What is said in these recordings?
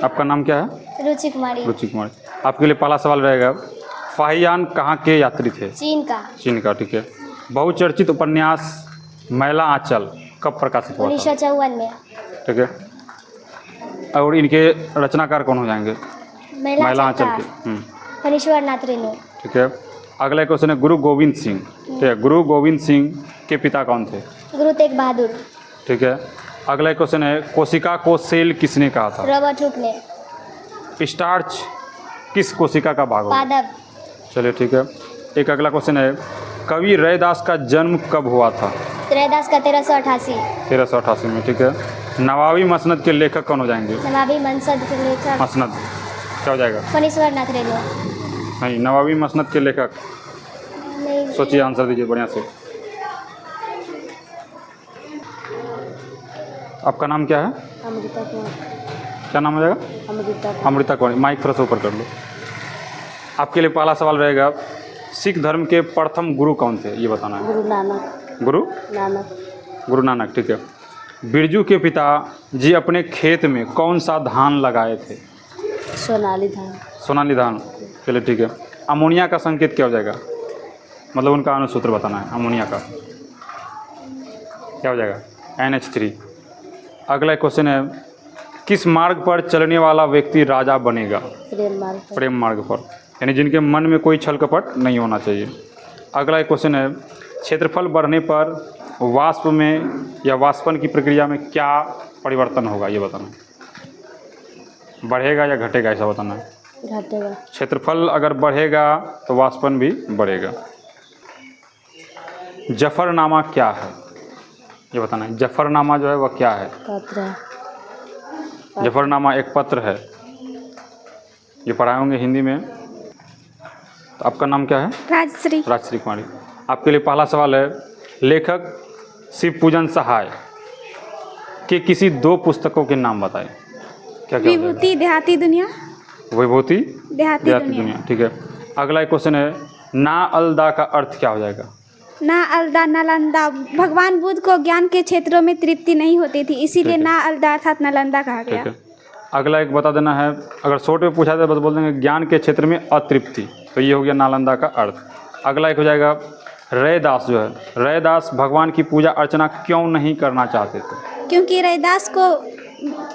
आपका नाम क्या है? रुचि कुमारी। रुचि कुमारी। आपके लिए पहला सवाल रहेगा, फाहियान कहाँ के यात्री थे? चीन का। चीन का, ठीक है। बहुचर्चित उपन्यास मैला आंचल कब प्रकाशित हुआ था? 1954 में। ठीक है। और इनके रचनाकार कौन हो जाएंगे? मैला आंचल के। फणीश्वर नाथ रेणु। ठीक है। अगला क्वेश्चन है, गुरु गोविंद सिंह। ठीक है, गुरु गोविंद सिंह के पिता कौन थे? गुरु तेग बहादुर। ठीक है। अगला क्वेश्चन है, कोशिका को सेल किसने कहा था? रॉबर्ट हुक ने। स्टार्च किस कोशिका का भाग होगा? पादप। चलिए ठीक है। एक अगला क्वेश्चन है, कवि रैदास का जन्म कब हुआ था? रैदास का 1388। 1388 में। ठीक है। नवाबी मसनद के लेखक कौन हो जाएंगे? नवाबी मसनद के लेखक। मसनद क्या हो जाएगा? फणीश्वर नाथ रेणु। नहीं, नवाबी मसनद के लेखक। नहीं। सोचिए, आंसर दीजिए बढ़िया से। आपका नाम क्या है? अमृता कुमार। क्या नाम हो जाएगा? अमृता। अमृता कुमारी। माइक थोड़ा सा ऊपर कर लो। आपके लिए पहला सवाल रहेगा, सिख धर्म के प्रथम गुरु कौन थे, ये बताना है। गुरु नानक। गुरु नानक। गुरु नानक, ठीक है। बिरजू के पिता जी अपने खेत में कौन सा धान लगाए थे? सोनाली धान। सोनाली धान। चलिए ठीक है। अमोनिया का संकेत क्या हो जाएगा? मतलब उनका अनुसूत्र बताना है। अमोनिया का क्या हो जाएगा? NH3। अगला क्वेश्चन है, किस मार्ग पर चलने वाला व्यक्ति राजा बनेगा? प्रेम मार्ग। प्रेम मार्ग पर, यानी जिनके मन में कोई छल कपट नहीं होना चाहिए। अगला क्वेश्चन है, क्षेत्रफल बढ़ने पर वाष्प में या वाष्पन की प्रक्रिया में क्या परिवर्तन होगा, ये बताना है। बढ़ेगा या घटेगा, ऐसा बताना है। घटेगा। क्षेत्रफल अगर बढ़ेगा तो वाष्पन भी बढ़ेगा। जफरनामा क्या है, ये बताना है। जफरनामा जो है वह क्या है? पत्र है। जफरनामा एक पत्र है, ये पढ़ाए होंगे हिंदी में। तो आपका नाम क्या है? राजश्री। राजश्री कुमारी। आपके लिए पहला सवाल है, लेखक शिव पूजन सहाय के किसी 2 पुस्तकों के नाम बताएं। क्या क्या? विभूति देहाती दुनिया। विभूति देहाती दुनिया, ठीक है। अगला क्वेश्चन है, ना अलदा का अर्थ क्या हो जाएगा? ना अलदा नालंदा। भगवान बुद्ध को ज्ञान के क्षेत्रों में तृप्ति नहीं होती थी, इसीलिए ना अलदा अर्थात नालंदा कहा गया। ठीक है। अगला एक बता देना है, अगर शॉर्ट में पूछा जाए बस बोल देंगे ज्ञान के क्षेत्र में अतृप्ति, तो ये हो गया नालंदा का अर्थ। अगला एक हो जाएगा, रैदास जो है, रैदास भगवान की पूजा अर्चना क्यों नहीं करना चाहते थे? क्योंकि रैदास को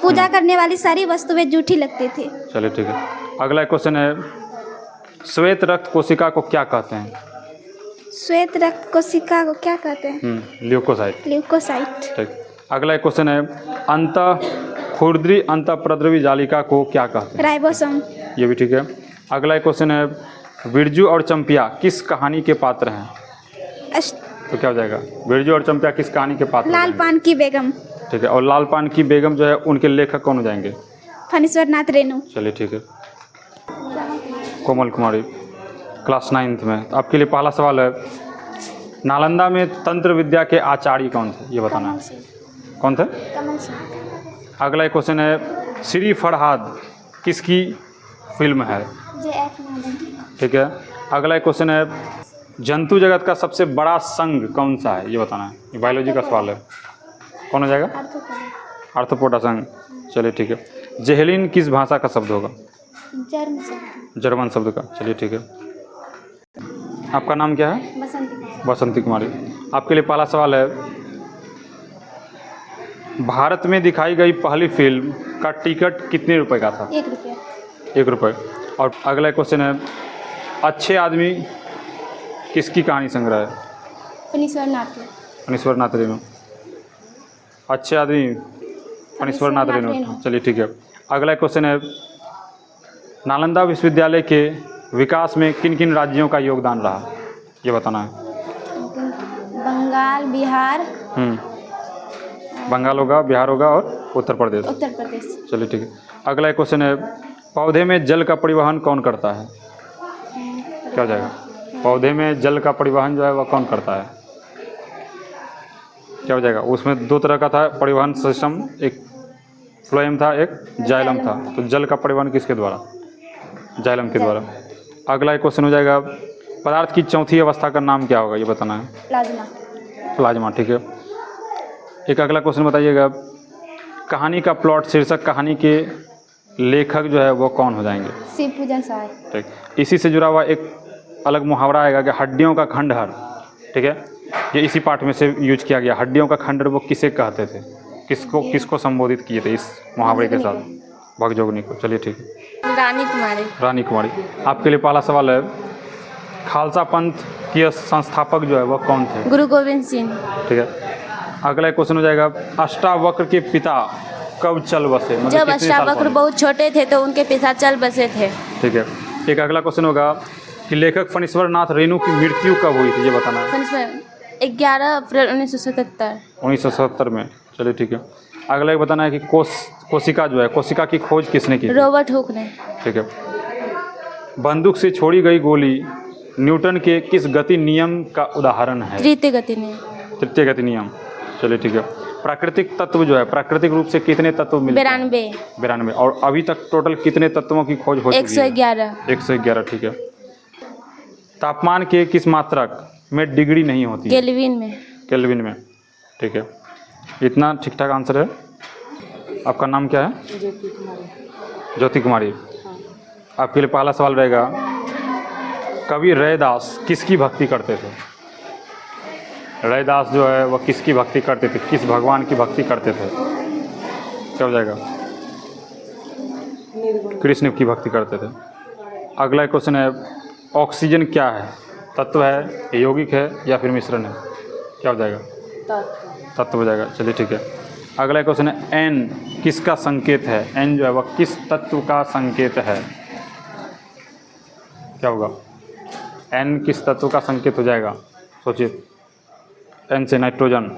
पूजा करने वाली सारी वस्तुएं जूठी लगती थी। चलिए ठीक है। अगला क्वेश्चन है, श्वेत रक्त कोशिका को क्या कहते हैं? श्वेत रक्त कोशिका को क्या कहते हैं? ल्यूकोसाइट। ल्यूकोसाइट। ठीक। अगला क्वेश्चन है, खुरदरी अंतःप्रद्रवी जालिका को क्या कहते हैं? राइबोसोम। ये भी ठीक है। अगला क्वेश्चन है, बिरजू और चंपिया किस कहानी के पात्र हैं? तो क्या हो जाएगा? बिरजू और चंपिया किस कहानी के पात्र? लाल पान की बेगम। ठीक है। और लाल पान की बेगम जो है उनके लेखक कौन हो जाएंगे? फणीश्वर नाथ रेणु। चलिए ठीक है। कोमल कुमारी, क्लास 9th में। तो आपके लिए पहला सवाल है, नालंदा में तंत्र विद्या के आचार्य कौन थे, ये बताना है। कौन थे? कमल सिंह। अगला क्वेश्चन है, श्री फरहाद किसकी फिल्म है? ठीक है। अगला क्वेश्चन है, जंतु जगत का सबसे बड़ा संघ कौन सा है, ये बताना है। ये बायोलॉजी का सवाल है। कौन हो जाएगा? आर्थ्रोपोडा संघ। चलिए ठीक है। जेहेलिन किस भाषा का शब्द होगा? जर्मन शब्द का। चलिए ठीक है। आपका नाम क्या है? बसंती कुमारी। आपके लिए पहला सवाल है, भारत में दिखाई गई पहली फिल्म का टिकट कितने रुपए का था? 1 रुपया। 1 रुपये। और अगला क्वेश्चन है, अच्छे आदमी किसकी कहानी संग्रह है? फणीश्वर नाथ। फणीश्वर नाथ रेणु। अच्छे आदमी फणीश्वर नाथ रेणु। चलिए ठीक है। अगला क्वेश्चन है, नालंदा विश्वविद्यालय के विकास में किन किन राज्यों का योगदान रहा, ये बताना है। बंगाल, बिहार। बंगाल होगा, बिहार होगा और उत्तर प्रदेश। उत्तर प्रदेश। चलिए ठीक है। अगला क्वेश्चन है, पौधे में जल का परिवहन कौन करता है? क्या हो जाएगा? पौधे में जल का परिवहन जो है वह कौन करता है? क्या हो जाएगा? उसमें 2 तरह का था परिवहन सिस्टम, एक फ्लोएम था, एक जाइलम था। तो जल का परिवहन किसके द्वारा? जाइलम के द्वारा। अगला क्वेश्चन हो जाएगा, पदार्थ की चौथी अवस्था का नाम क्या होगा, ये बताना है। प्लाज्मा। प्लाज्मा, ठीक है। एक अगला क्वेश्चन बताइएगा, कहानी का प्लॉट शीर्षक कहानी के लेखक जो है वो कौन हो जाएंगे? शिव पूजन सहाय। ठीक, इसी से जुड़ा हुआ एक अलग मुहावरा आएगा कि हड्डियों का खंडहर। ठीक है, ये इसी पाठ में से यूज किया गया। हड्डियों का खंडहर वो किसे कहते थे, किसको संबोधित किए थे इस मुहावरे के साथ? भगजोगनी को। चलिए ठीक है। रानी कुमारी। रानी कुमारी। आपके लिए पहला सवाल है, खालसा पंथ के संस्थापक जो है वो कौन थे? गुरु गोविंद सिंह। ठीक है, अगला क्वेश्चन हो जाएगा, अष्टावक्र के पिता कब चल बसे? मतलब जब कितने साल अष्टावक्र पहले? बहुत छोटे थे तो उनके पिता चल बसे थे। ठीक है, एक अगला क्वेश्चन होगा कि लेखक फणीश्वर नाथ रेणु की मृत्यु कब हुई थी, ये बताना है। 11 अप्रैल 1977। 1977 में। चलिए ठीक है। अगला एक बताना है कि कोशिका जो है, कोशिका की खोज किसने की थी? रॉबर्ट हुक ने। ठीक है। बंदूक से छोड़ी गई गोली न्यूटन के किस गति नियम का उदाहरण है? तृतीय गति नियम। तृतीय गति नियम। चलिए ठीक है। प्राकृतिक तत्व जो है, प्राकृतिक रूप से कितने तत्व मिलते हैं? 92। और अभी तक टोटल कितने तत्वों की खोज हो चुकी है? 111। 111। ठीक है। तापमान के किस मात्रक में डिग्री नहीं होती? केल्विन में। केल्विन में। ठीक है, इतना ठीक ठाक आंसर है। आपका नाम क्या है? ज्योति कुमारी। आपके लिए पहला सवाल रहेगा, कवि रैदास किसकी भक्ति करते थे? रैदास जो है वह किसकी भक्ति करते थे, किस भगवान की भक्ति करते थे? क्या हो जाएगा? कृष्ण की भक्ति करते थे। अगला क्वेश्चन है, ऑक्सीजन क्या है? तत्व है, यौगिक है या फिर मिश्रण है? क्या हो जाएगा? तत्व हो जाएगा। चलिए ठीक है। अगला क्वेश्चन है, एन किसका संकेत है? एन जो है वह किस तत्व का संकेत है? क्या होगा? एन किस तत्व का संकेत हो जाएगा? सोचिए। एन से नाइट्रोजन,